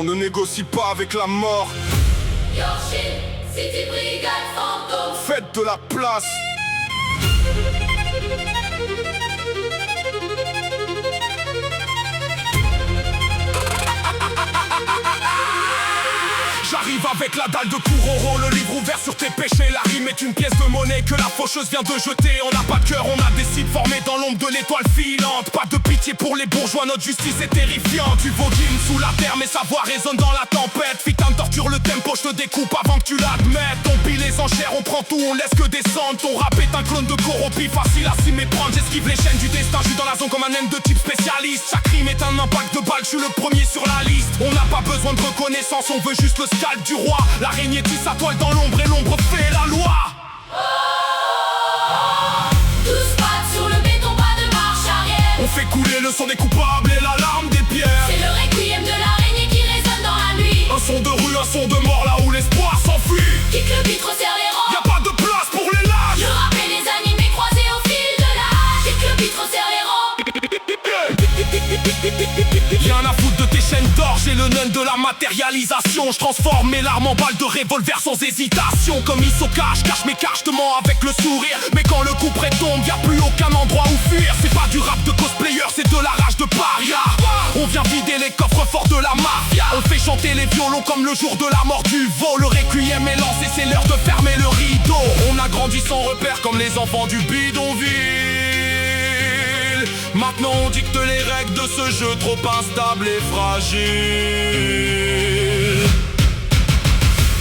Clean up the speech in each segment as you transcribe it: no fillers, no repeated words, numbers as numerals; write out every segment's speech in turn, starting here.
On ne négocie pas avec la mort. Yorkshire, City Brigade Fantôme. Faites de la place. J'arrive avec la dalle de Kouroro, le livre ouvert sur tes péchés. La rime est une pièce de monnaie que la faucheuse vient de jeter. On n'a pas de cœur, on a des cibles formées dans l'ombre de l'étoile filante. Pas de pitié pour les bourgeois, notre justice est terrifiante. Tu voguines sous la terre, mais sa voix résonne dans la tempête. Fitam torture le tempo, je te découpe avant que tu l'admettes. On pile les enchères, on prend tout, on laisse que descendre. Ton rap est un clone de corrompu, facile à s'y méprendre. J'esquive les chaînes du destin, je suis dans la zone comme un M de type spécialiste. Chaque rime est un impact de balle, je suis le premier sur la liste. On n'a pas besoin de reconnaissance, on veut juste le scalp du roi. L'araignée tisse sa toile dans l'ombre et l'ombre fait la loi. Tous pattes sur le béton, pas de marche arrière. On fait couler le sang des coupables et l'alarme des pierres. C'est le requiem de l'araignée qui résonne dans la nuit. Un son de rue, un son de mort, là où l'espoir s'enfuit. Kick le beat, resserre les rangs. Y'a pas de place pour les lâches. Le rap et les animés croisés au fil de l'âge. Kick le beat, resserre les rangs. Rien à foutre de tes chaînes d'or, j'ai le nun de la matérialisation. Je transforme mes larmes en balles de revolver sans hésitation. Comme Hisoka, je cache mes cartes, je te mens avec le sourire. Mais quand le coup près tombe, y'a plus aucun endroit où fuir. C'est pas du rap de cosplayer, c'est de la rage de paria. On vient vider les coffres forts de la mafia. On fait chanter les violons comme le jour de la mort du veau. Le requiem est lancé, c'est l'heure de fermer le rideau. On a grandi sans repère comme les enfants du bidonville. Maintenant on dicte les règles de ce jeu trop instable et fragile.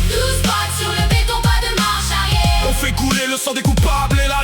12 pattes sur le béton, pas de marche arrière. On fait couler le sang des coupables et la